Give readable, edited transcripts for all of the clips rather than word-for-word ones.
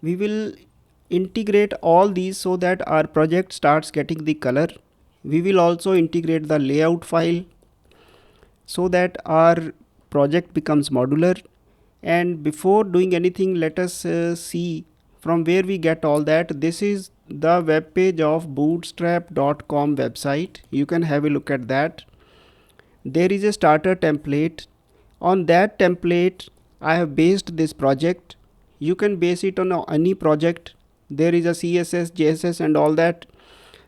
we will integrate all these so that our project starts getting the color. We will also integrate the layout file so that our project becomes modular. And before doing anything, let us see from where we get all that. This is the web page of bootstrap.com website. You can have a look at that. There is a starter template. On that template I have based this project. You can base it on any project. There is a CSS, JSS and all that.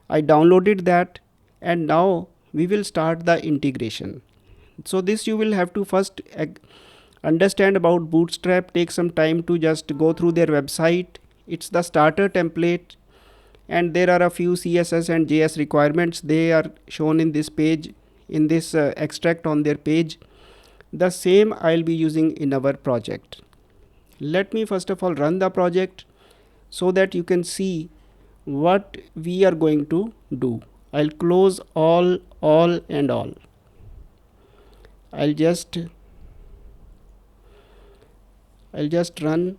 I downloaded that, and now we will start the integration. So this you will have to first understand about Bootstrap. Take some time to just go through their website. It's the starter template, and there are a few CSS and JS requirements. They are shown in this page, in this extract on their page. The same I'll be using in our project. Let me first of all run the project so that you can see what we are going to do. I'll close all and all. I'll just run.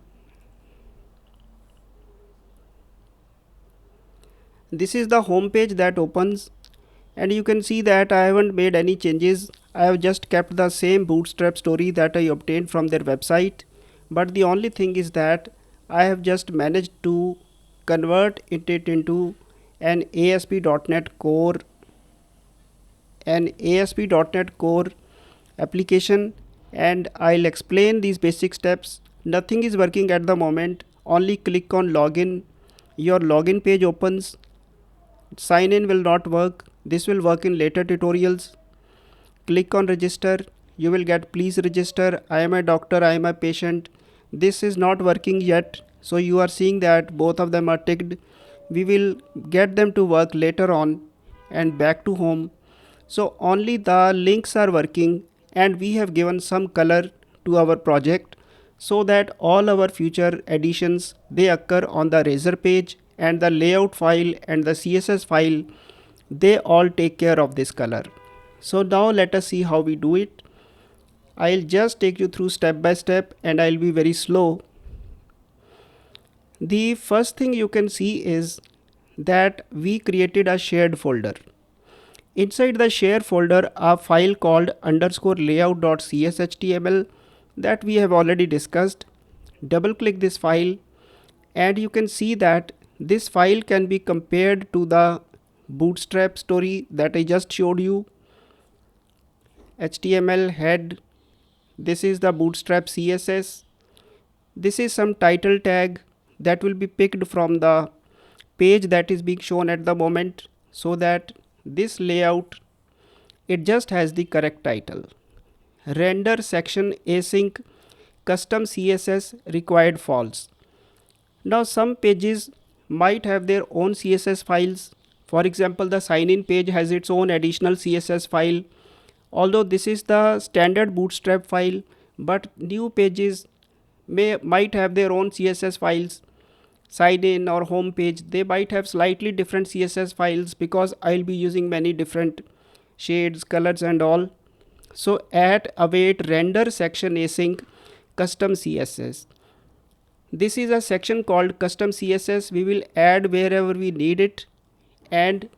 This is the home page that opens, and you can see that I haven't made any changes. I have just kept the same Bootstrap story that I obtained from their website, but the only thing is that I have just managed to convert it into an ASP.NET Core application, and I'll explain these basic steps. Nothing is working at the moment. Only click on login. Your login page opens. Sign in will not work. This will work in later tutorials. Click on register. You will get please register. I am a doctor, I am a patient. This is not working yet, so you are seeing that both of them are ticked. We will get them to work later on. And back to home. So only the links are working, and we have given some color to our project so that all our future additions, they occur on the Razor page, and the layout file and the CSS file, they all take care of this color. So now let us see how we do it. I'll just take you through step by step, and I'll be very slow. The first thing you can see is that we created a shared folder. Inside the share folder, a file called _layout.cshtml that we have already discussed. Double click this file, and you can see that this file can be compared to the Bootstrap story that I just showed you. HTML head. This is the Bootstrap CSS. This is some title tag that will be picked from the page that is being shown at the moment, so that this layout, it just has the correct title. Render section async custom CSS required false. Now some pages might have their own CSS files. For example, the sign in page has its own additional CSS file. Although this is the standard Bootstrap file, but new pages might have their own CSS files. Sign in or home page, they might have slightly different CSS files, because I'll be using many different shades, colors and all. So at await render section async custom CSS. This is a section called custom CSS. We will add wherever we need it, and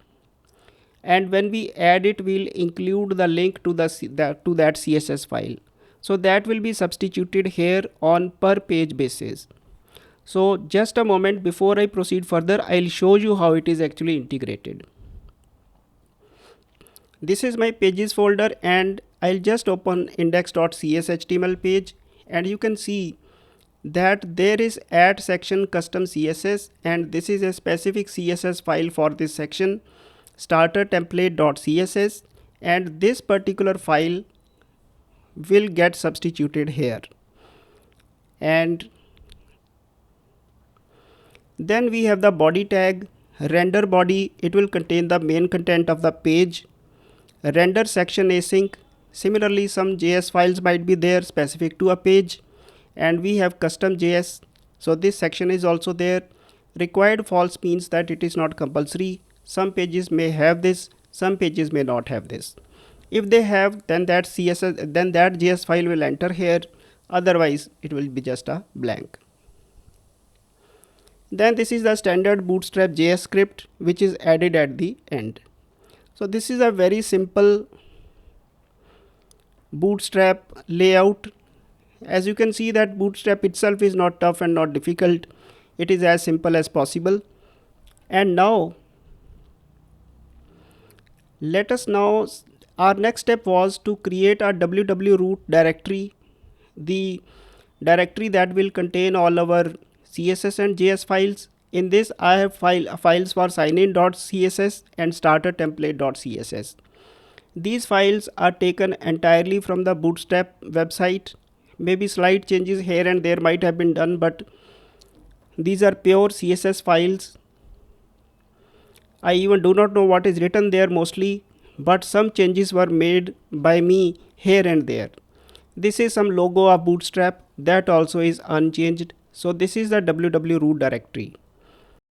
when we add it, we'll include the link to that CSS file. So that will be substituted here on per page basis. So just a moment, before I proceed further, I'll show you how it is actually integrated. This is my pages folder, and I'll just open index.cshtml page, and you can see that there is add section custom CSS, and this is a specific CSS file for this section, starter template.css, and this particular file will get substituted here. And then we have the body tag, render body. It will contain the main content of the page. Render section async. Similarly, some JS files might be there specific to a page, and we have custom JS. So this section is also there. Required false means that it is not compulsory. Some pages may have this, some pages may not have this. If they have, then that JS file will enter here. Otherwise, it will be just a blank. Then this is the standard Bootstrap JS script which is added at the end. So this is a very simple Bootstrap layout. As you can see that Bootstrap itself is not tough and not difficult. It is as simple as possible. And now our next step was to create a www-root directory, the directory that will contain all our CSS and JS files. In this I have files for signin.css and startertemplate.css. These files are taken entirely from the Bootstrap website. Maybe slight changes here and there might have been done, but these are pure CSS files. I even do not know what is written there mostly, but some changes were made by me here and there. This is some logo of Bootstrap that also is unchanged. So this is the www root directory.